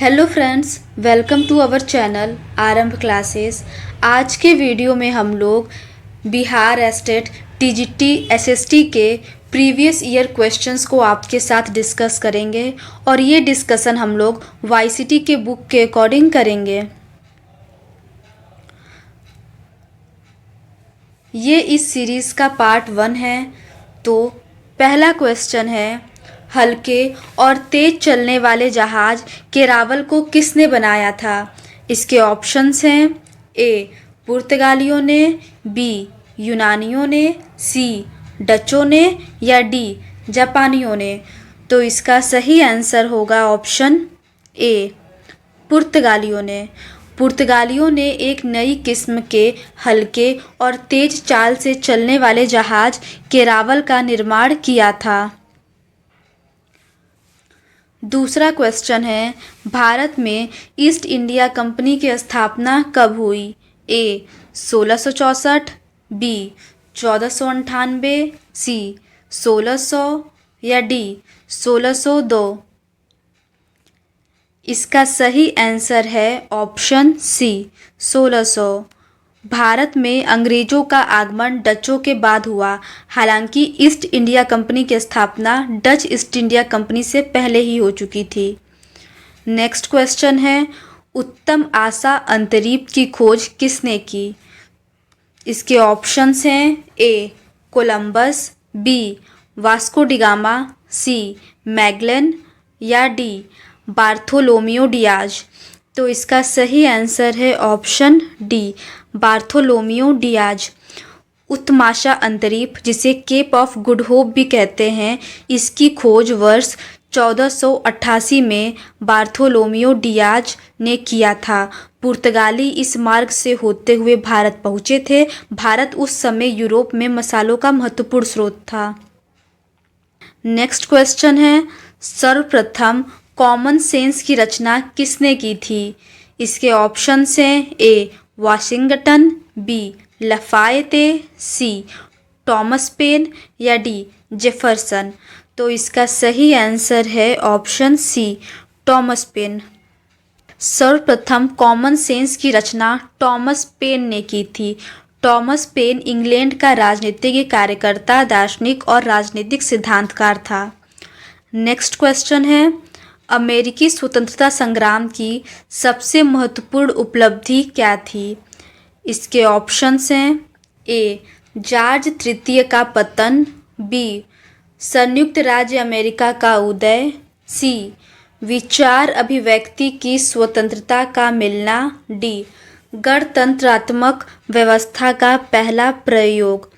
Hello friends, welcome to our channel Aarambh classes. आज के video में हम लोग बिहार स्टेट टीजीटी एसएसटी के प्रीवियस ईयर क्वेश्चंस को आपके साथ डिस्कस करेंगे और ये डिस्कशन हम लोग वाईसीटी के बुक के अकॉर्डिंग करेंगे। ये इस सीरीज़ का पार्ट 1 है। तो पहला क्वेश्चन है, हल्के और तेज चलने वाले जहाज केरावल को किसने बनाया था? इसके ऑप्शंस हैं ए पुर्तगालियों ने, बी यूनानियों ने, सी डचों ने या डी जापानियों ने। तो इसका सही आंसर होगा ऑप्शन ए पुर्तगालियों ने। पुर्तगालियों ने एक नई किस्म के हल्के और तेज चाल से चलने वाले जहाज केरावल का निर्माण किया था। दूसरा क्वेश्चन है, भारत में ईस्ट इंडिया कंपनी की स्थापना कब हुई? ए 1664, बी 1498, सी 1600 या डी 1602। इसका सही आंसर है ऑप्शन सी 1600। भारत में अंग्रेजों का आगमन डचों के बाद हुआ। हालांकि ईस्ट इंडिया कंपनी की स्थापना डच ईस्ट इंडिया कंपनी से पहले ही हो चुकी थी। नेक्स्ट क्वेश्चन है, उत्तम आशा अंतरीप की खोज किसने की? इसके ऑप्शंस हैं ए कोलंबस, बी वास्को डिगामा, सी मैगलन या डी बार्थोलोमियो डियाज। तो इसका सही आंसर है ऑप्शन डी बार्थोलोमियो डियाज। उत्तमाशा अंतरीप, जिसे केप ऑफ गुड होप भी कहते हैं, इसकी खोज वर्ष 1488 में बार्थोलोमियो डियाज ने किया था। पुर्तगाली इस मार्ग से होते हुए भारत पहुँचे थे। भारत उस समय यूरोप में मसालों का महत्वपूर्ण स्रोत था। नेक्स्ट क्वेश्चन है, सर्वप्रथम कॉमन सेंस की रचना किसने की थी? इसके ऑप्शंस हैं ए वाशिंगटन, बी लफायते, सी टॉमस पेन या डी जेफरसन। तो इसका सही आंसर है ऑप्शन सी टॉमस पेन। सर्वप्रथम कॉमन सेंस की रचना टॉमस पेन ने की थी। टॉमस पेन इंग्लैंड का राजनीतिक कार्यकर्ता, दार्शनिक और राजनीतिक सिद्धांतकार था। नेक्स्ट क्वेश्चन है, अमेरिकी स्वतंत्रता संग्राम की सबसे महत्वपूर्ण उपलब्धि क्या थी? इसके ऑप्शंस हैं ए जॉर्ज तृतीय का पतन, बी संयुक्त राज्य अमेरिका का उदय, सी विचार अभिव्यक्ति की स्वतंत्रता का मिलना, डी गणतंत्रात्मक व्यवस्था का पहला प्रयोग।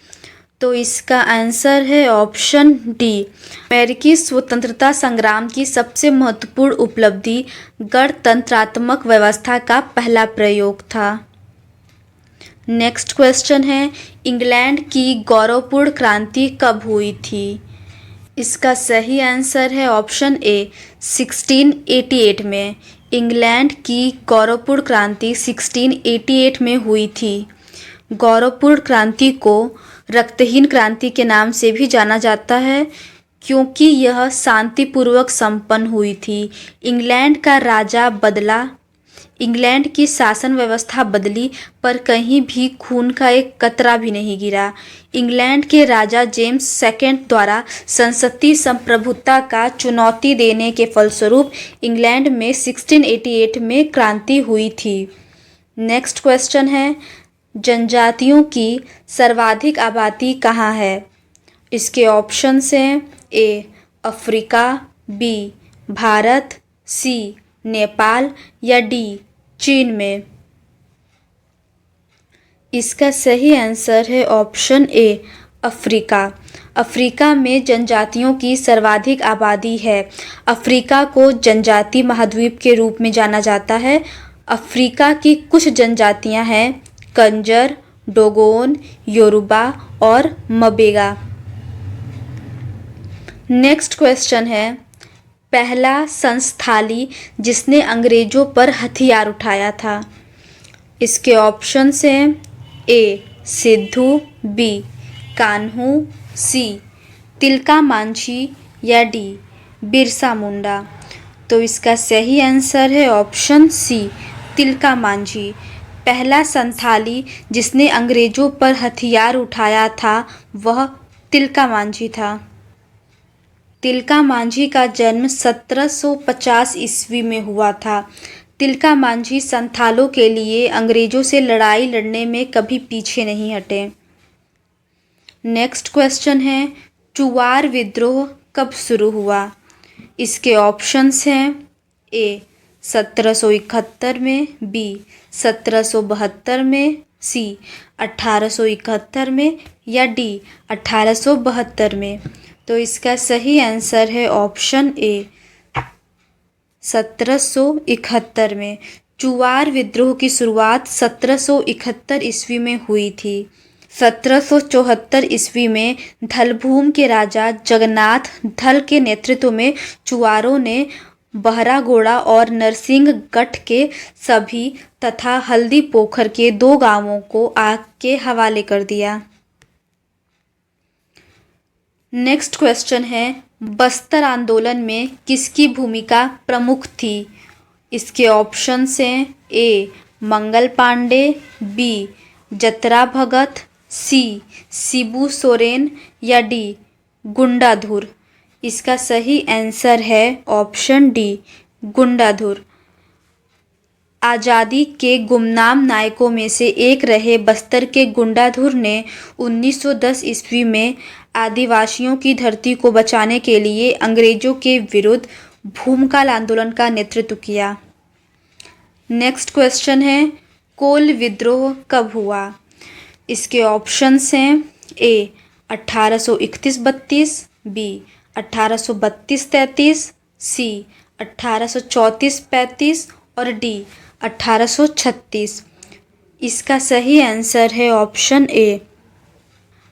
तो इसका आंसर है ऑप्शन डी। अमेरिकी स्वतंत्रता संग्राम की सबसे महत्वपूर्ण उपलब्धि गणतंत्रात्मक व्यवस्था का पहला प्रयोग था। नेक्स्ट क्वेश्चन है, इंग्लैंड की गौरवपूर्ण क्रांति कब हुई थी? इसका सही आंसर है ऑप्शन ए 1688 में। इंग्लैंड की गौरवपूर्ण क्रांति 1688 में हुई थी। गौरवपूर्ण क्रांति को रक्तहीन क्रांति के नाम से भी जाना जाता है, क्योंकि यह शांतिपूर्वक संपन्न हुई थी। इंग्लैंड का राजा बदला, इंग्लैंड की शासन व्यवस्था बदली, पर कहीं भी खून का एक कतरा भी नहीं गिरा। इंग्लैंड के राजा जेम्स सेकंड द्वारा संसदीय संप्रभुता का चुनौती देने के फलस्वरूप इंग्लैंड में 1688 में क्रांति हुई थी। नेक्स्ट क्वेश्चन है, जनजातियों की सर्वाधिक आबादी कहाँ है? इसके ऑप्शंस हैं ए अफ्रीका, बी भारत, सी नेपाल या डी चीन में। इसका सही आंसर है ऑप्शन ए अफ्रीका। अफ्रीका में जनजातियों की सर्वाधिक आबादी है। अफ्रीका को जनजाति महाद्वीप के रूप में जाना जाता है। अफ्रीका की कुछ जनजातियां हैं कंजर, डोगोन, योरुबा और मबेगा। नेक्स्ट क्वेश्चन है, पहला संस्थाली जिसने अंग्रेजों पर हथियार उठाया था? इसके ऑप्शंस हैं ए सिद्धू, बी कान्हू, सी तिलका मांझी या डी बिरसा मुंडा। तो इसका सही आंसर है ऑप्शन सी, तिलका मांझी। पहला संथाली जिसने अंग्रेजों पर हथियार उठाया था वह तिलका मांझी था। तिलका मांझी का जन्म 1750 ईस्वी में हुआ था। तिलका मांझी संथालों के लिए अंग्रेजों से लड़ाई लड़ने में कभी पीछे नहीं हटे। नेक्स्ट क्वेश्चन है, चुवार विद्रोह कब शुरू हुआ? इसके ऑप्शंस हैं ए 1771 में, बी 1772 में, सी 1871 में या डी 1872 में। तो इसका सही आंसर है ऑप्शन ए 1771 में। चुवार विद्रोह की शुरुआत 1771 ईस्वी में हुई थी। 1774 ईस्वी में धलभूम के राजा जगन्नाथ धल के नेतृत्व में चुवारों ने बहरागोड़ा और नरसिंहगढ़ के सभी तथा हल्दी पोखर के 2 गांवों को आग के हवाले कर दिया। नेक्स्ट क्वेश्चन है, बस्तर आंदोलन में किसकी भूमिका प्रमुख थी? इसके ऑप्शंस हैं ए मंगल पांडे, बी जतरा भगत, सी शिबू सोरेन या डी गुंडाधुर। इसका सही आंसर है ऑप्शन डी गुंडाधुर। आज़ादी के गुमनाम नायकों में से एक रहे बस्तर के गुंडाधुर ने 1910 ईस्वी में आदिवासियों की धरती को बचाने के लिए अंग्रेजों के विरुद्ध भूमकाल आंदोलन का नेतृत्व किया। नेक्स्ट क्वेश्चन है, कोल विद्रोह कब हुआ? इसके ऑप्शंस हैं ए 1831-32, बी 1832-33, सी 1834-35 और डी 1836। इसका सही आंसर है ऑप्शन ए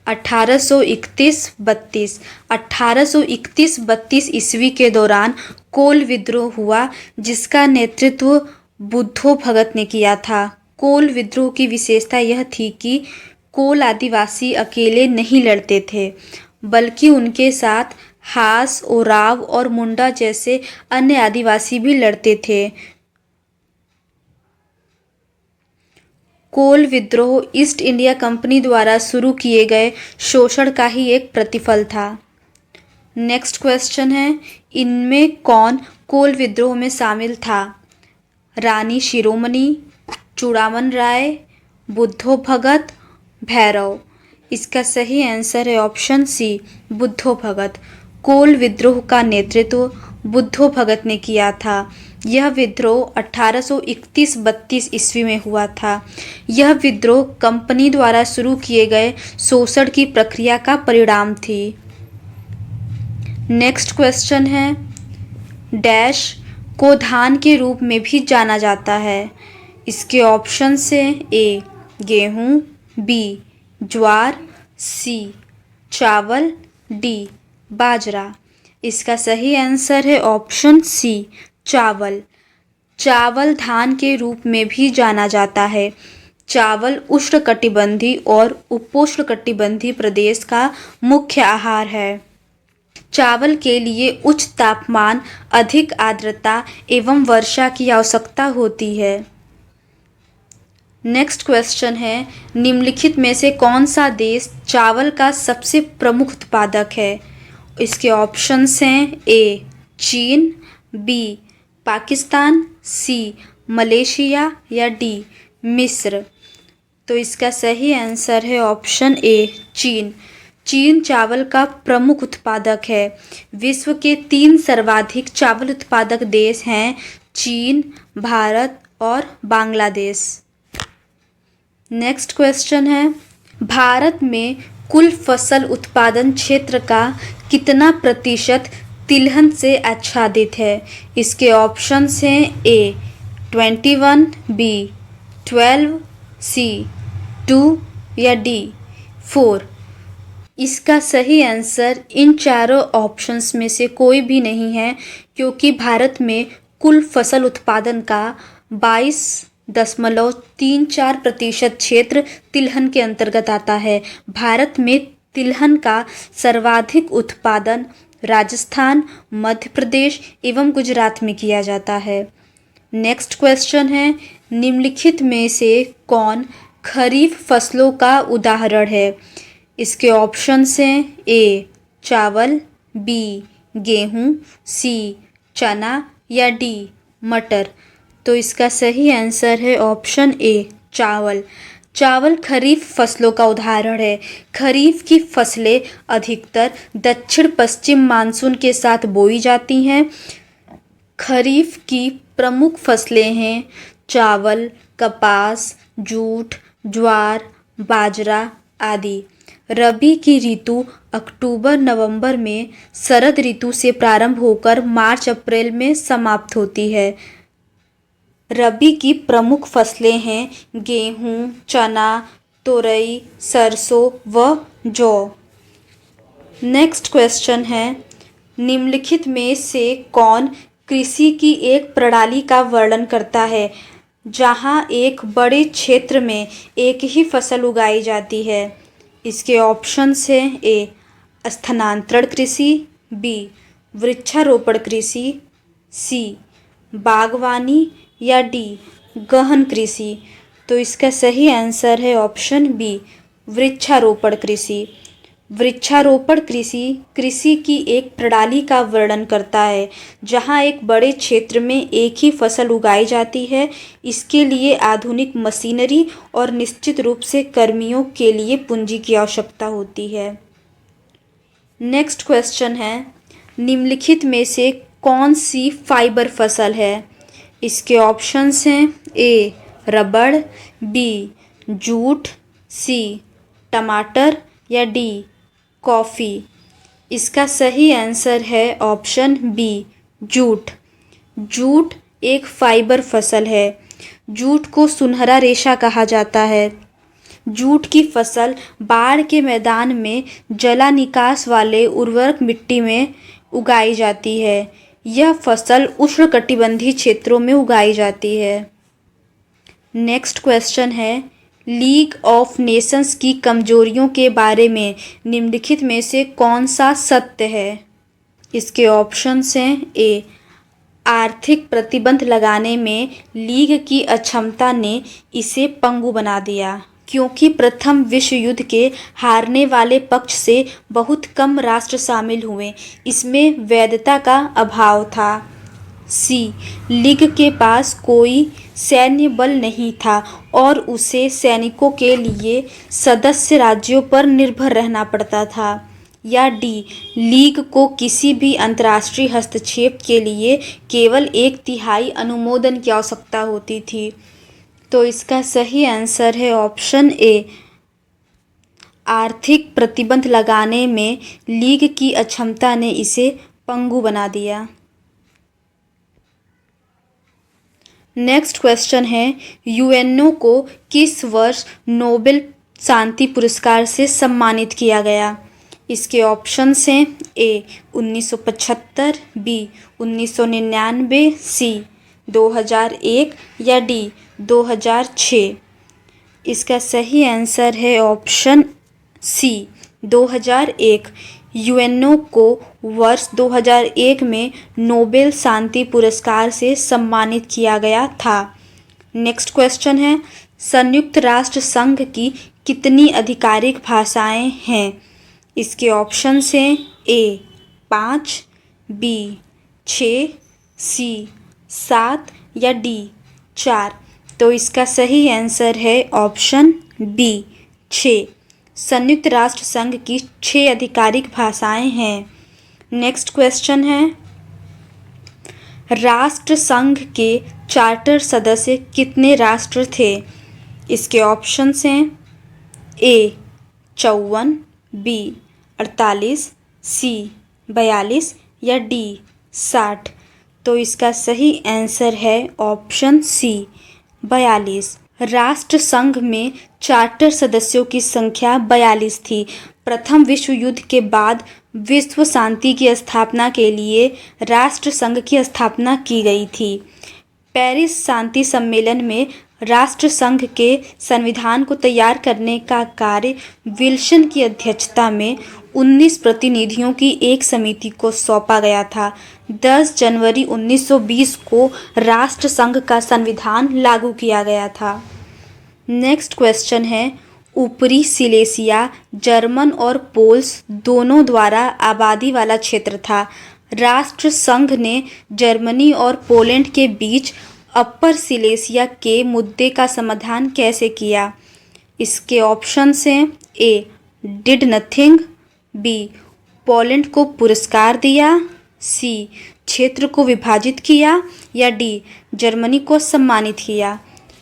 1831-32। 1831-32 ईस्वी के दौरान कोल विद्रोह हुआ जिसका नेतृत्व बुद्धो भगत ने किया था। कोल विद्रोह की विशेषता यह थी कि कोल आदिवासी अकेले नहीं लड़ते थे बल्कि उनके साथ हास, ओराव और मुंडा जैसे अन्य आदिवासी भी लड़ते थे। कोल विद्रोह ईस्ट इंडिया कंपनी द्वारा शुरू किए गए शोषण का ही एक प्रतिफल था। नेक्स्ट क्वेश्चन है, इनमें कौन कोल विद्रोह में शामिल था? रानी शिरोमणि, चूड़ामन राय, बुद्धो भगत, भैरव। इसका सही आंसर है ऑप्शन सी बुद्धो भगत। कोल विद्रोह का नेतृत्व बुद्धो भगत ने किया था। यह विद्रोह 1831-32 ईस्वी में हुआ था। यह विद्रोह कंपनी द्वारा शुरू किए गए शोषण की प्रक्रिया का परिणाम थी। नेक्स्ट क्वेश्चन है, डैश को धान के रूप में भी जाना जाता है। इसके ऑप्शन से ए गेहूं, बी ज्वार, सी चावल, डी बाजरा। इसका सही आंसर है ऑप्शन सी चावल। चावल धान के रूप में भी जाना जाता है। चावल उष्णकटिबंधीय और उपोष्णकटिबंधीय प्रदेश का मुख्य आहार है। चावल के लिए उच्च तापमान, अधिक आर्द्रता एवं वर्षा की आवश्यकता होती है। नेक्स्ट क्वेश्चन है, निम्नलिखित में से कौन सा देश चावल का सबसे प्रमुख उत्पादक है? इसके ऑप्शंस हैं ए चीन, बी पाकिस्तान, सी मलेशिया या डी मिस्र। तो इसका सही आंसर है ऑप्शन ए चीन। चीन चावल का प्रमुख उत्पादक है। विश्व के 3 सर्वाधिक चावल उत्पादक देश हैं चीन, भारत और बांग्लादेश। नेक्स्ट क्वेश्चन है, भारत में कुल फसल उत्पादन क्षेत्र का कितना प्रतिशत तिलहन से आच्छादित है? इसके ऑप्शंस हैं ए 21, बी 12, सी 2 या डी 4। इसका सही आंसर इन चारों ऑप्शंस में से कोई भी नहीं है क्योंकि भारत में कुल फसल उत्पादन का 22.34% क्षेत्र तिलहन के अंतर्गत आता है। भारत में तिलहन का सर्वाधिक उत्पादन राजस्थान, मध्य प्रदेश एवं गुजरात में किया जाता है। नेक्स्ट क्वेश्चन है, निम्नलिखित में से कौन खरीफ फसलों का उदाहरण है? इसके ऑप्शंस हैं ए चावल, बी गेहूँ, सी चना या डी मटर। तो इसका सही आंसर है ऑप्शन ए चावल। चावल खरीफ फसलों का उदाहरण है। खरीफ की फसलें अधिकतर दक्षिण पश्चिम मानसून के साथ बोई जाती हैं। खरीफ की प्रमुख फसलें हैं चावल, कपास, जूट, ज्वार, बाजरा आदि। रबी की ऋतु अक्टूबर नवंबर में शरद ऋतु से प्रारंभ होकर मार्च अप्रैल में समाप्त होती है। रबी की प्रमुख फसलें हैं गेहूँ, चना, तोरई, सरसों व जौ। नेक्स्ट क्वेश्चन है, निम्नलिखित में से कौन कृषि की एक प्रणाली का वर्णन करता है जहां एक बड़े क्षेत्र में एक ही फसल उगाई जाती है? इसके ऑप्शंस हैं ए स्थानांतरण कृषि, बी वृक्षारोपण कृषि, सी बागवानी या डी गहन कृषि। तो इसका सही आंसर है ऑप्शन बी वृक्षारोपण कृषि। वृक्षारोपण कृषि कृषि की एक प्रणाली का वर्णन करता है जहां एक बड़े क्षेत्र में एक ही फसल उगाई जाती है। इसके लिए आधुनिक मशीनरी और निश्चित रूप से कर्मियों के लिए पूंजी की आवश्यकता होती है। नेक्स्ट क्वेश्चन है, निम्नलिखित में से कौन सी फाइबर फसल है? इसके ऑप्शंस हैं ए रबड़, बी जूट, सी टमाटर या डी कॉफ़ी। इसका सही आंसर है ऑप्शन बी जूट। जूट एक फाइबर फसल है। जूट को सुनहरा रेशा कहा जाता है। जूट की फसल बाढ़ के मैदान में जला निकास वाले उर्वरक मिट्टी में उगाई जाती है। यह फसल उष्णकटिबंधीय क्षेत्रों में उगाई जाती है। नेक्स्ट क्वेश्चन है, लीग ऑफ नेशंस की कमजोरियों के बारे में निम्नलिखित में से कौन सा सत्य है? इसके ऑप्शंस हैं ए आर्थिक प्रतिबंध लगाने में लीग की अक्षमता ने इसे पंगु बना दिया क्योंकि प्रथम विश्व युद्ध के हारने वाले पक्ष से बहुत कम राष्ट्र शामिल हुए। इसमें वैधता का अभाव था। सी लीग के पास कोई सैन्य बल नहीं था और उसे सैनिकों के लिए सदस्य राज्यों पर निर्भर रहना पड़ता था। या डी लीग को किसी भी अंतर्राष्ट्रीय हस्तक्षेप के लिए केवल 1/3 अनुमोदन की आवश्यकता होती थी। तो इसका सही आंसर है ऑप्शन ए आर्थिक प्रतिबंध लगाने में लीग की अक्षमता ने इसे पंगु बना दिया। नेक्स्ट क्वेश्चन है, यूएनओ को किस वर्ष नोबेल शांति पुरस्कार से सम्मानित किया गया? इसके ऑप्शंस हैं ए 1975, बी 1999, सी 2001 या डी 2006। इसका सही आंसर है ऑप्शन सी 2001। यूएनओ को वर्ष 2001 में नोबेल शांति पुरस्कार से सम्मानित किया गया था। नेक्स्ट क्वेश्चन है, संयुक्त राष्ट्र संघ की कितनी आधिकारिक भाषाएं हैं? इसके ऑप्शंस हैं ए 5, बी 6, सी 7 या डी 4। तो इसका सही आंसर है ऑप्शन बी 6। संयुक्त राष्ट्र संघ की 6 आधिकारिक भाषाएं हैं। नेक्स्ट क्वेश्चन है, राष्ट्र संघ के चार्टर सदस्य कितने राष्ट्र थे? इसके ऑप्शंस हैं ए 54, बी 48, सी 42 या डी 60। तो इसका सही आंसर है ऑप्शन सी 42। राष्ट्र संघ में चार्टर सदस्यों की संख्या 42 थी। प्रथम विश्व युद्ध के बाद विश्व शांति की स्थापना के लिए राष्ट्र संघ की स्थापना की गई थी। पेरिस शांति सम्मेलन में राष्ट्र संघ के संविधान को तैयार करने का कार्य विल्सन की अध्यक्षता में 19 प्रतिनिधियों की एक समिति को सौंपा गया था। 10 जनवरी 1920 को राष्ट्रसंघ का संविधान लागू किया गया था। नेक्स्ट क्वेश्चन है, ऊपरी सिलेसिया जर्मन और पोल्स दोनों द्वारा आबादी वाला क्षेत्र था। राष्ट्रसंघ ने जर्मनी और पोलैंड के बीच अपर सिलेसिया के मुद्दे का समाधान कैसे किया? इसके ऑप्शंस हैं, ए डिड नथिंग, बी पोलैंड को पुरस्कार दिया, सी क्षेत्र को विभाजित किया, या डी जर्मनी को सम्मानित किया।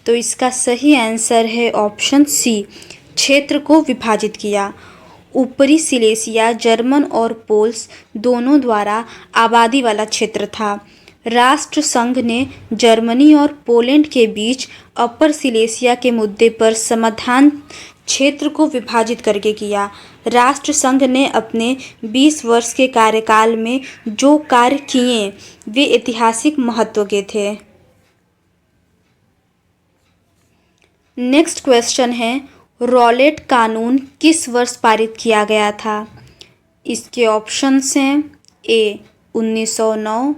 तो इसका सही आंसर है ऑप्शन सी, क्षेत्र को विभाजित किया। ऊपरी सिलेसिया जर्मन और पोल्स दोनों द्वारा आबादी वाला क्षेत्र था। राष्ट्रसंघ ने जर्मनी और पोलैंड के बीच अपर सिलेसिया के मुद्दे पर समाधान क्षेत्र को विभाजित करके किया। राष्ट्रसंघ ने अपने 20 वर्ष के कार्यकाल में जो कार्य किए वे ऐतिहासिक महत्व के थे। नेक्स्ट क्वेश्चन है, रॉलेट कानून किस वर्ष पारित किया गया था? इसके ऑप्शंस हैं, ए 1909,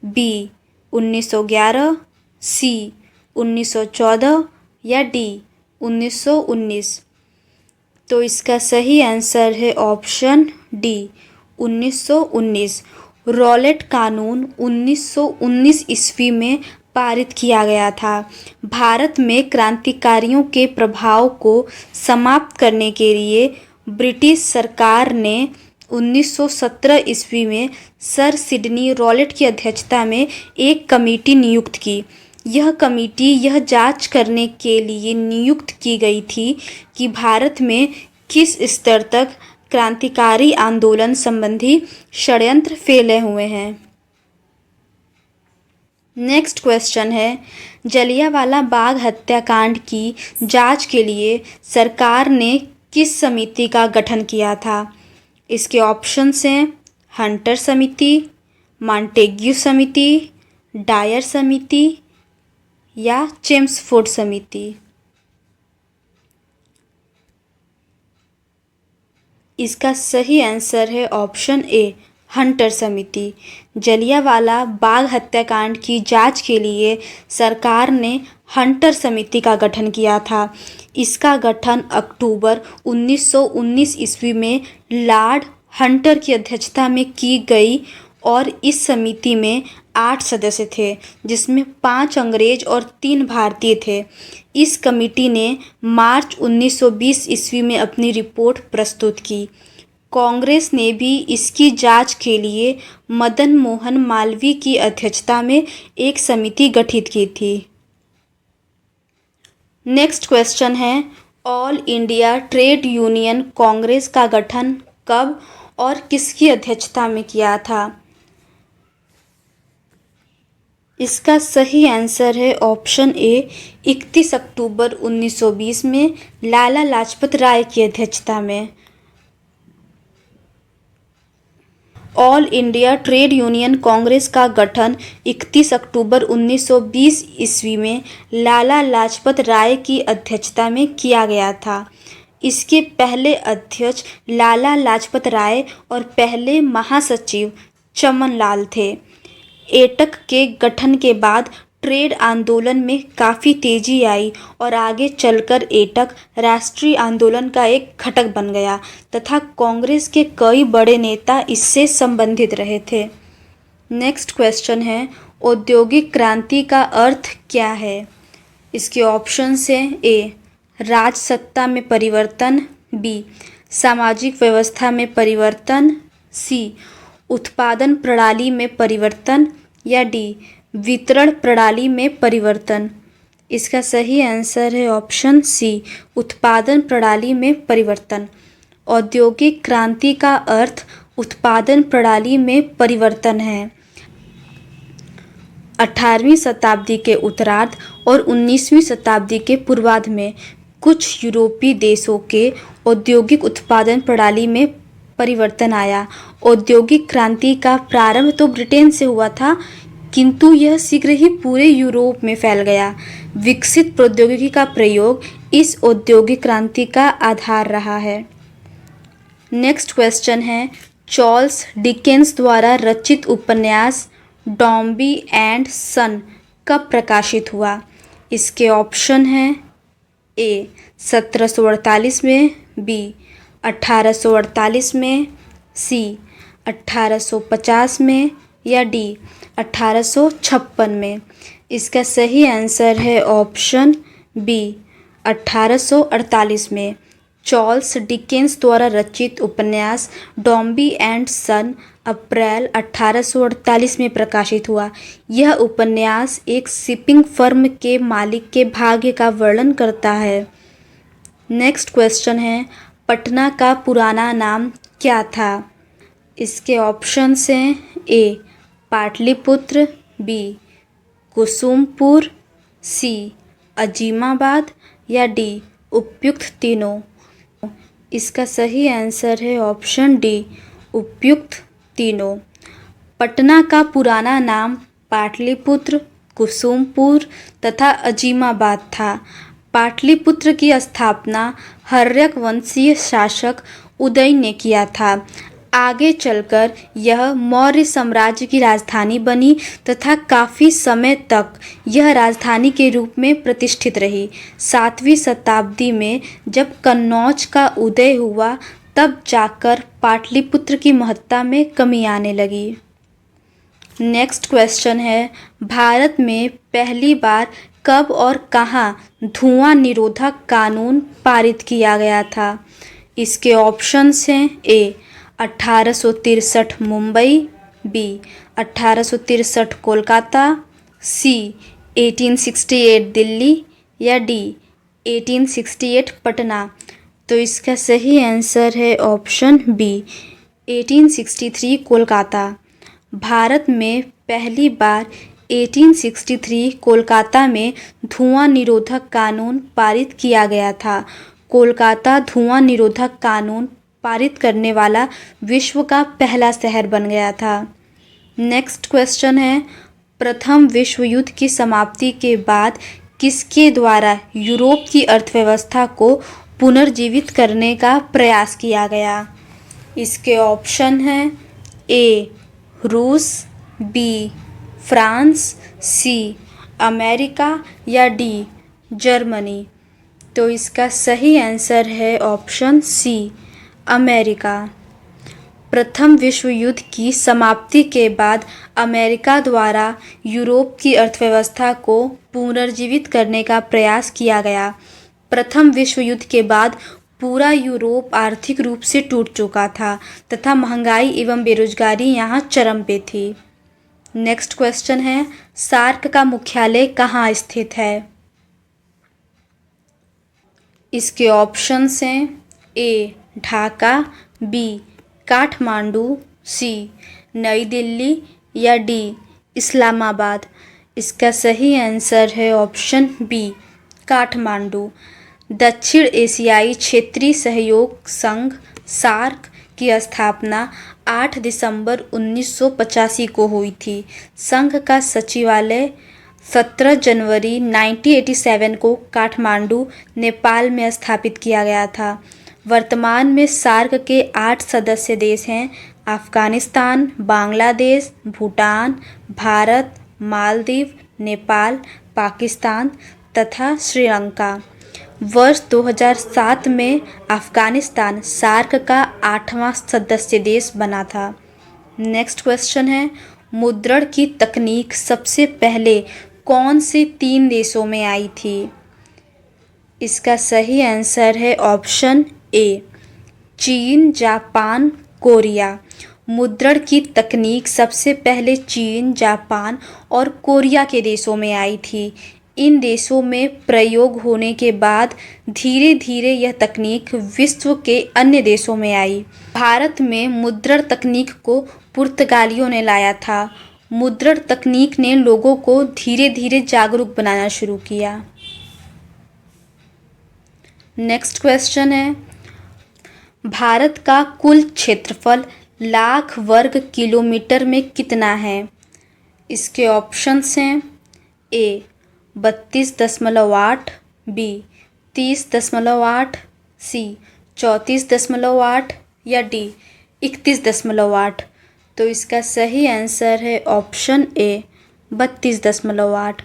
बी 1911, सी 1914, या डी 1919। तो इसका सही आंसर है ऑप्शन डी 1919। रॉलेट कानून 1919 ईस्वी में पारित किया गया था। भारत में क्रांतिकारियों के प्रभाव को समाप्त करने के लिए ब्रिटिश सरकार ने 1917 ईस्वी में सर सिडनी रॉलेट की अध्यक्षता में एक कमेटी नियुक्त की। यह कमेटी यह जांच करने के लिए नियुक्त की गई थी कि भारत में किस स्तर तक क्रांतिकारी आंदोलन संबंधी षड्यंत्र फैले हुए हैं। नेक्स्ट क्वेश्चन है, जलियांवाला बाग हत्याकांड की जांच के लिए सरकार ने किस समिति का गठन किया था? इसके ऑप्शंस हैं, हंटर समिति, मॉन्टेग्यू समिति, डायर समिति, या चेम्सफोर्ड समिति। इसका सही आंसर है ऑप्शन ए, हंटर समिति। जलियांवाला बाग हत्याकांड की जांच के लिए सरकार ने हंटर समिति का गठन किया था। इसका गठन अक्टूबर 1919 ईस्वी में लॉर्ड हंटर की अध्यक्षता में की गई और इस समिति में 8 सदस्य थे, जिसमें 5 अंग्रेज और 3 भारतीय थे। इस कमेटी ने मार्च 1920 ईस्वी में अपनी रिपोर्ट प्रस्तुत की। कांग्रेस ने भी इसकी जांच के लिए मदन मोहन मालवीय की अध्यक्षता में एक समिति गठित की थी। नेक्स्ट क्वेश्चन है, all India trade union Congress का गठन कब और किसकी अध्यक्षता में किया था? इसका सही आंसर है ऑप्शन ए, 31 अक्टूबर 1920 में लाला लाजपत राय की अध्यक्षता में। All India trade union Congress का गठन 31 अक्टूबर 1920 ईस्वी में लाला लाजपत राय की अध्यक्षता में किया गया था। इसके पहले अध्यक्ष लाला लाजपत राय और पहले महासचिव चमन लाल थे। एटक के गठन के बाद ट्रेड आंदोलन में काफ़ी तेजी आई और आगे चलकर एटक राष्ट्रीय आंदोलन का एक घटक बन गया तथा कांग्रेस के कई बड़े नेता इससे संबंधित रहे थे। नेक्स्ट क्वेश्चन है, औद्योगिक क्रांति का अर्थ क्या है? इसके ऑप्शंस हैं, ए राजसत्ता में परिवर्तन, बी सामाजिक व्यवस्था में परिवर्तन, सी उत्पादन प्रणाली में परिवर्तन, या डी वितरण प्रणाली में परिवर्तन। इसका सही आंसर है ऑप्शन सी, उत्पादन प्रणाली में परिवर्तन। औद्योगिक क्रांति का अर्थ उत्पादन प्रणाली में परिवर्तन है। 18वीं शताब्दी के उत्तरार्ध और 19वीं शताब्दी के पूर्वार्ध में कुछ यूरोपीय देशों के औद्योगिक उत्पादन प्रणाली में परिवर्तन आया। औद्योगिक क्रांति का प्रारंभ तो ब्रिटेन से हुआ था, किंतु यह शीघ्र ही पूरे यूरोप में फैल गया। विकसित प्रौद्योगिकी का प्रयोग इस औद्योगिक क्रांति का आधार रहा है। नेक्स्ट क्वेश्चन है, चार्ल्स डिकेंस द्वारा रचित उपन्यास डॉम्बी एंड सन कब प्रकाशित हुआ? इसके ऑप्शन हैं ए 1748 में, बी 1848 में, सी 1850 में या डी 1856 में। इसका सही आंसर है ऑप्शन बी 1848 में। चार्ल्स डिकेंस द्वारा रचित उपन्यास डॉम्बी एंड सन अप्रैल 1848 में प्रकाशित हुआ। यह उपन्यास एक शिपिंग फर्म के मालिक के भाग्य का वर्णन करता है। नेक्स्ट क्वेश्चन है, पटना का पुराना नाम क्या था? इसके ऑप्शंस हैं ए पाटलिपुत्र, बी कुसुमपुर, सी अजीमाबाद या डी उपयुक्त तीनों। इसका सही आंसर है ऑप्शन डी उपयुक्त तीनों। पटना का पुराना नाम पाटलिपुत्र, कुसुमपुर तथा अजीमाबाद था। पाटलिपुत्र की स्थापना हर्यक वंशीय शासक उदय ने किया था। आगे चलकर यह मौर्य साम्राज्य की राजधानी बनी तथा काफ़ी समय तक यह राजधानी के रूप में प्रतिष्ठित रही। 7वीं शताब्दी में जब कन्नौज का उदय हुआ तब जाकर पाटलिपुत्र की महत्ता में कमी आने लगी। नेक्स्ट क्वेश्चन है, भारत में पहली बार कब और कहाँ धुआं निरोधक कानून पारित किया गया था? इसके ऑप्शंस हैं ए 1863 मुंबई, बी 1863 कोलकाता, सी 1868 दिल्ली या डी 1868 पटना। तो इसका सही आंसर है ऑप्शन बी 1863 कोलकाता। भारत में पहली बार 1863 कोलकाता में धुआं निरोधक कानून पारित किया गया था। कोलकाता धुआं निरोधक कानून पारित करने वाला विश्व का पहला शहर बन गया था। नेक्स्ट क्वेश्चन है, प्रथम विश्व युद्ध की समाप्ति के बाद किसके द्वारा यूरोप की अर्थव्यवस्था को पुनर्जीवित करने का प्रयास किया गया? इसके ऑप्शन हैं ए रूस, बी फ्रांस, सी अमेरिका या डी जर्मनी। तो इसका सही आंसर है ऑप्शन सी अमेरिका। प्रथम विश्व युद्ध की समाप्ति के बाद अमेरिका द्वारा यूरोप की अर्थव्यवस्था को पुनर्जीवित करने का प्रयास किया गया। प्रथम विश्व युद्ध के बाद पूरा यूरोप आर्थिक रूप से टूट चुका था तथा महंगाई एवं बेरोजगारी यहाँ चरम पे थी। नेक्स्ट क्वेश्चन है, सार्क का मुख्यालय कहाँ स्थित है? इसके ऑप्शंस हैं ए ढाका, बी काठमांडू, सी नई दिल्ली या डी इस्लामाबाद। इसका सही आंसर है ऑप्शन बी काठमांडू। दक्षिण एशियाई क्षेत्रीय सहयोग संघ सार्क की स्थापना 8 दिसंबर 1985 को हुई थी। संघ का सचिवालय 17 जनवरी 1987 को काठमांडू, नेपाल में स्थापित किया गया था। वर्तमान में सार्क के 8 सदस्य देश हैं, अफगानिस्तान, बांग्लादेश, भूटान, भारत, मालदीव, नेपाल, पाकिस्तान तथा श्रीलंका। वर्ष 2007 में अफगानिस्तान सार्क का 8वां सदस्य देश बना था। नेक्स्ट क्वेश्चन है, मुद्रण की तकनीक सबसे पहले कौन से 3 देशों में आई थी? इसका सही आंसर है ऑप्शन ए चीन, जापान, कोरिया। मुद्रण की तकनीक सबसे पहले चीन, जापान और कोरिया के देशों में आई थी। इन देशों में प्रयोग होने के बाद धीरे धीरे यह तकनीक विश्व के अन्य देशों में आई। भारत में मुद्रण तकनीक को पुर्तगालियों ने लाया था। मुद्रण तकनीक ने लोगों को धीरे धीरे जागरूक बनाना शुरू किया। नेक्स्ट क्वेश्चन है, भारत का कुल क्षेत्रफल लाख वर्ग किलोमीटर में कितना है? इसके ऑप्शंस हैं ए 32.8, बी 30.8, सी 34.8 या डी 31.8? तो इसका सही आंसर है ऑप्शन ए 32.8।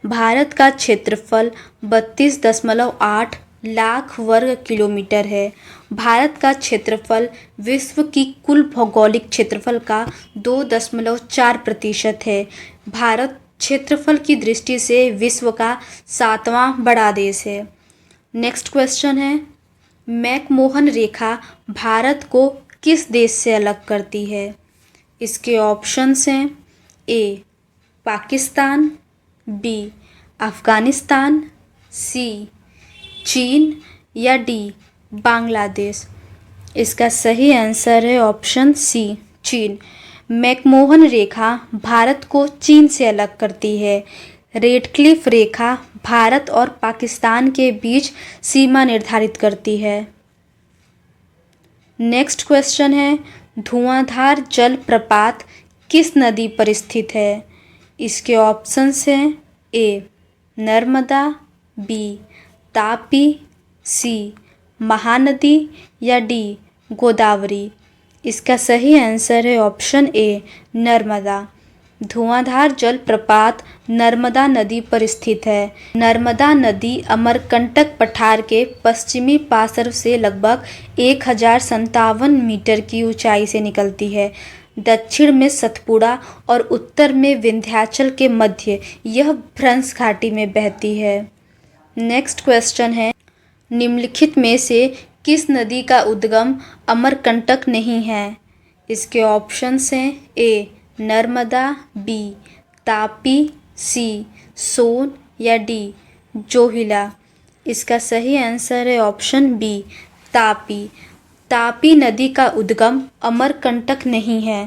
भारत का क्षेत्रफल 32.8 लाख वर्ग किलोमीटर है। भारत का क्षेत्रफल विश्व की कुल भौगोलिक क्षेत्रफल का 2.4% है। भारत क्षेत्रफल की दृष्टि से विश्व का 7वां बड़ा देश है। नेक्स्ट क्वेश्चन है, मैकमोहन रेखा भारत को किस देश से अलग करती है? इसके ऑप्शंस हैं ए पाकिस्तान, बी अफ़गानिस्तान, सी चीन या डी बांग्लादेश। इसका सही आंसर है ऑप्शन सी चीन। मैकमोहन रेखा भारत को चीन से अलग करती है। रेडक्लिफ रेखा भारत और पाकिस्तान के बीच सीमा निर्धारित करती है। नेक्स्ट क्वेश्चन है, धुआंधार जलप्रपात किस नदी पर स्थित है? इसके ऑप्शंस हैं ए नर्मदा, बी तापी, सी महानदी या डी गोदावरी। इसका सही आंसर है ऑप्शन ए नर्मदा। धुआंधार जलप्रपात नर्मदा नदी पर स्थित है। नर्मदा नदी अमरकंटक पठार के पश्चिमी पार्श्व से लगभग 1057 मीटर की ऊंचाई से निकलती है। दक्षिण में सतपुड़ा और उत्तर में विंध्याचल के मध्य यह भ्रंश घाटी में बहती है। नेक्स्ट क्वेश्चन है, निम्नलिखित में से किस नदी का उद्गम अमरकंटक नहीं है? इसके ऑप्शंस हैं ए नर्मदा, बी तापी, सी सोन या डी जोहिला। इसका सही आंसर है ऑप्शन बी तापी। तापी नदी का उद्गम अमरकंटक नहीं है।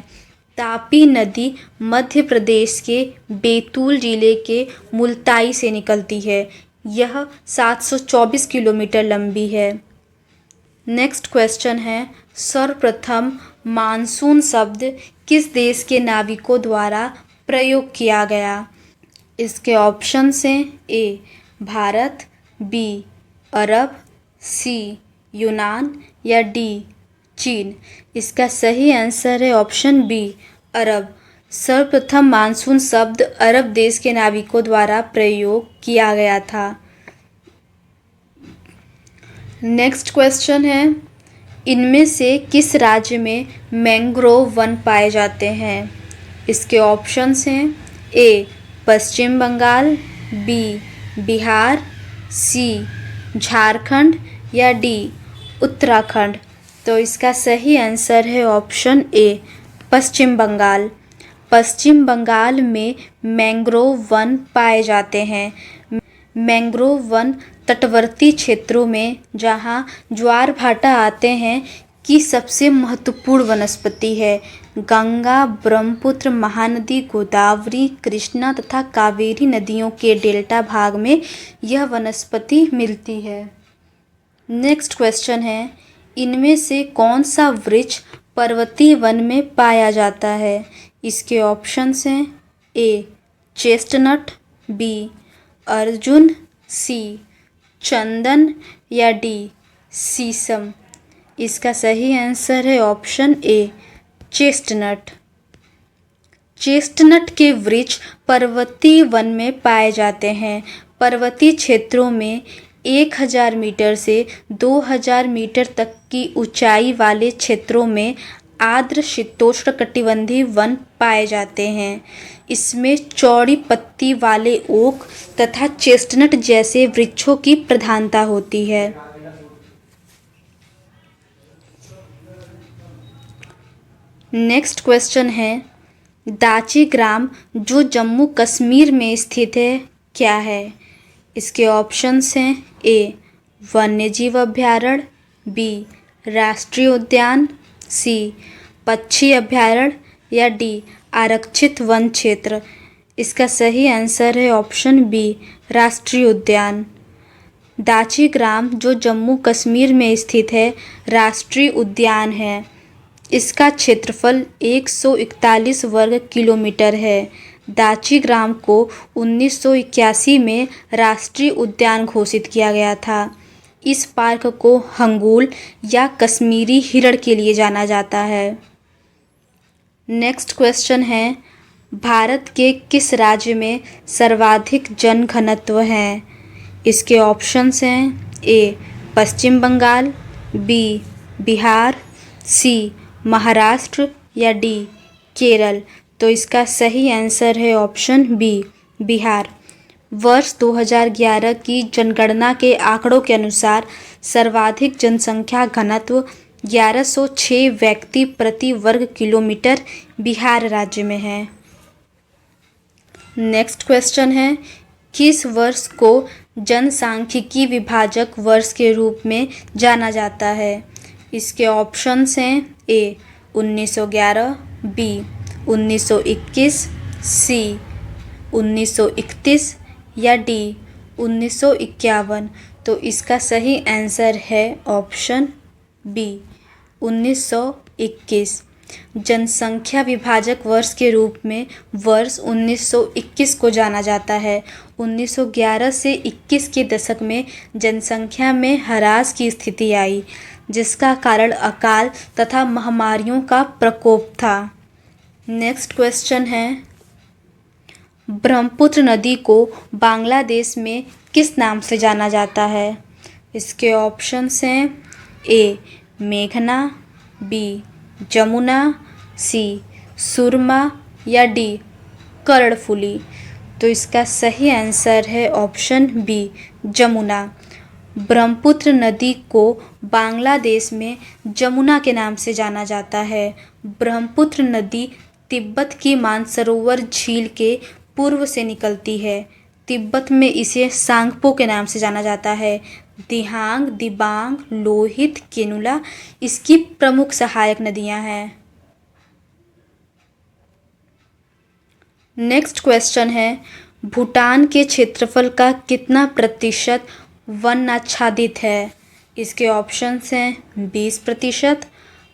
तापी नदी मध्य प्रदेश के बैतूल जिले के मुल्ताई से निकलती है। यह 724 किलोमीटर लंबी है। नेक्स्ट क्वेश्चन है, सर्वप्रथम मानसून शब्द किस देश के नाविकों द्वारा प्रयोग किया गया? इसके ऑप्शंस हैं ए भारत, बी अरब, सी यूनान या डी चीन। इसका सही आंसर है ऑप्शन बी अरब। सर्वप्रथम मानसून शब्द अरब देश के नाविकों द्वारा प्रयोग किया गया था। नेक्स्ट क्वेश्चन है, इनमें से किस राज्य में मैंग्रोव वन पाए जाते हैं? इसके ऑप्शंस हैं ए पश्चिम बंगाल, बी बिहार, सी झारखंड या डी उत्तराखंड। तो इसका सही आंसर है ऑप्शन ए पश्चिम बंगाल। पश्चिम बंगाल में मैंग्रोव वन पाए जाते हैं। मैंग्रोव वन तटवर्ती क्षेत्रों में जहां ज्वार भाटा आते हैं की सबसे महत्वपूर्ण वनस्पति है। गंगा, ब्रह्मपुत्र, महानदी, गोदावरी, कृष्णा तथा कावेरी नदियों के डेल्टा भाग में यह वनस्पति मिलती है। नेक्स्ट क्वेश्चन है, इनमें से कौन सा वृक्ष पर्वतीय वन में पाया जाता है? इसके ऑप्शंस हैं ए चेस्टनट, बी अर्जुन, सी चंदन या डी शीशम। इसका सही आंसर है ऑप्शन ए चेस्टनट। चेस्टनट के वृक्ष पर्वतीय वन में पाए जाते हैं। पर्वतीय क्षेत्रों में 1000 मीटर से 2000 मीटर तक की ऊंचाई वाले क्षेत्रों में आर्द्र शीतोष्णकटिबंधीय वन पाए जाते हैं। इसमें चौड़ी पत्ती वाले ओक तथा चेस्टनट जैसे वृक्षों की प्रधानता होती है। नेक्स्ट क्वेश्चन है, दाची ग्राम जो जम्मू कश्मीर में स्थित है क्या है? इसके ऑप्शंस हैं ए वन्यजीव अभयारण्य, बी राष्ट्रीय उद्यान, सी पक्षी अभयारण्य या डी आरक्षित वन क्षेत्र। इसका सही आंसर है ऑप्शन बी राष्ट्रीय उद्यान। दाची ग्राम जो जम्मू कश्मीर में स्थित है राष्ट्रीय उद्यान है। इसका क्षेत्रफल 141 वर्ग किलोमीटर है। दाची ग्राम को 1981 में राष्ट्रीय उद्यान घोषित किया गया था। इस पार्क को हंगूल या कश्मीरी हिरण के लिए जाना जाता है। नेक्स्ट क्वेश्चन है, भारत के किस राज्य में सर्वाधिक जनघनत्व है? इसके ऑप्शंस हैं ए पश्चिम बंगाल, बी बिहार, सी महाराष्ट्र या डी केरल। तो इसका सही आंसर है ऑप्शन बी बिहार। वर्ष 2011 की जनगणना के आंकड़ों के अनुसार सर्वाधिक जनसंख्या घनत्व 1106 व्यक्ति प्रति वर्ग किलोमीटर बिहार राज्य में है। नेक्स्ट क्वेश्चन है, किस वर्ष को जनसांख्यिकी विभाजक वर्ष के रूप में जाना जाता है? इसके ऑप्शंस हैं ए 1911, बी 1921, सी 1931 या डी 1951। तो इसका सही आंसर है ऑप्शन बी 1921। जनसंख्या विभाजक वर्ष के रूप में वर्ष 1921 को जाना जाता है। 1911 से 21 के दशक में जनसंख्या में ह्रास की स्थिति आई, जिसका कारण अकाल तथा महामारियों का प्रकोप था। नेक्स्ट क्वेश्चन है, ब्रह्मपुत्र नदी को बांग्लादेश में किस नाम से जाना जाता है? इसके ऑप्शंस हैं ए मेघना, बी जमुना, सी सुरमा या डी कर्णफुली। तो इसका सही आंसर है ऑप्शन बी जमुना। ब्रह्मपुत्र नदी को बांग्लादेश में जमुना के नाम से जाना जाता है। ब्रह्मपुत्र नदी तिब्बत की मानसरोवर झील के पूर्व से निकलती है। तिब्बत में इसे सांगपो के नाम से जाना जाता है। दिहांग, दिबांग, लोहित, केनुला इसकी प्रमुख सहायक नदियां हैं। नेक्स्ट क्वेश्चन है, भूटान के क्षेत्रफल का कितना प्रतिशत वन आच्छादित है? इसके ऑप्शंस हैं 20%,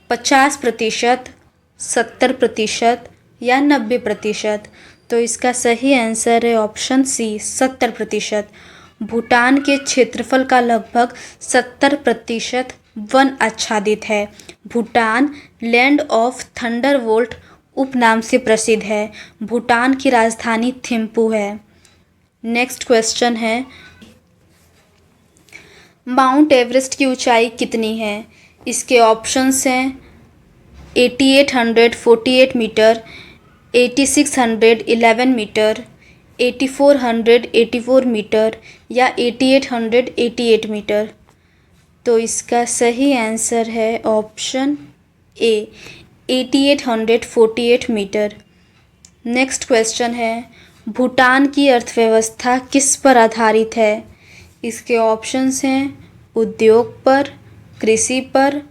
50%, 70% या 90%। तो इसका सही आंसर है ऑप्शन सी 70%। भूटान के क्षेत्रफल का लगभग 70% वन आच्छादित है। भूटान लैंड ऑफ थंडरबोल्ट उपनाम से प्रसिद्ध है। भूटान की राजधानी थिम्पू है। नेक्स्ट क्वेश्चन है, माउंट एवरेस्ट की ऊंचाई कितनी है? इसके ऑप्शंस हैं 8848 मीटर, 8611 मीटर, 8484 मीटर या 8888 मीटर। तो इसका सही आंसर है option A 8848 metre. Next question है, भूटान की अर्थव्यवस्था किस पर आधारित है? इसके ऑप्शंस हैं उद्योग पर, कृषि पर,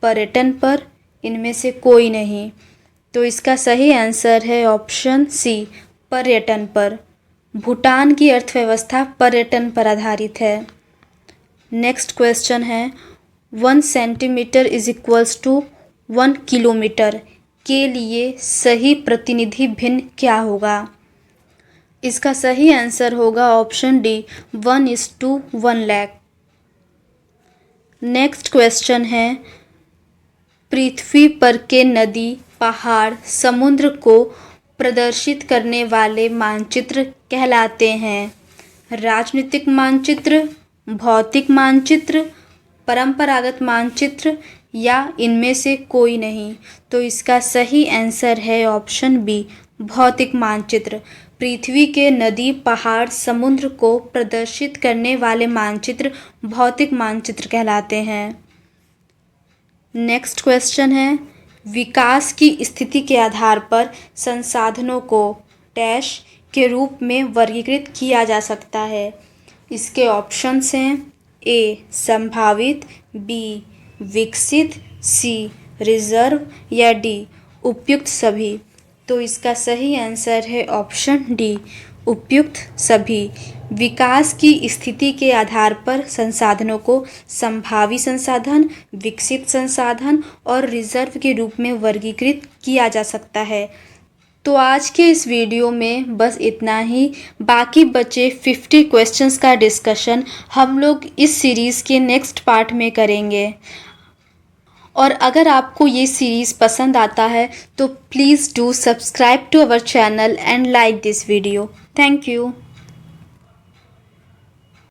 पर्यटन पर, इनमें से कोई नहीं। तो इसका सही आंसर है ऑप्शन सी पर्यटन पर। भूटान की अर्थव्यवस्था पर्यटन पर आधारित है। नेक्स्ट क्वेश्चन है, 1 centimetre is equals to 1 kilometre के लिए सही प्रतिनिधि भिन्न क्या होगा? इसका सही आंसर होगा option D 1:1 lakh. Next question है, पृथ्वी पर के नदी, पहाड़, समुद्र को प्रदर्शित करने वाले मानचित्र कहलाते हैं? राजनीतिक मानचित्र, भौतिक मानचित्र, परंपरागत मानचित्र या इनमें से कोई नहीं। तो इसका सही आंसर है ऑप्शन बी भौतिक मानचित्र। पृथ्वी के नदी, पहाड़, समुद्र को प्रदर्शित करने वाले मानचित्र भौतिक मानचित्र कहलाते हैं। नेक्स्ट क्वेश्चन है, विकास की स्थिति के आधार पर संसाधनों को डैश के रूप में वर्गीकृत किया जा सकता है? इसके ऑप्शंस हैं ए संभावित, बी विकसित, सी रिजर्व या डी उपयुक्त सभी। तो इसका सही आंसर है ऑप्शन डी उपयुक्त सभी। विकास की स्थिति के आधार पर संसाधनों को संभावी संसाधन, विकसित संसाधन और रिजर्व के रूप में वर्गीकृत किया जा सकता है। तो आज के इस वीडियो में बस इतना ही। बाकी बचे 50 क्वेश्चंस का डिस्कशन हम लोग इस सीरीज़ के नेक्स्ट पार्ट में करेंगे। और अगर आपको ये सीरीज़ पसंद आता है तो please do subscribe to our channel and like this video. Thank you.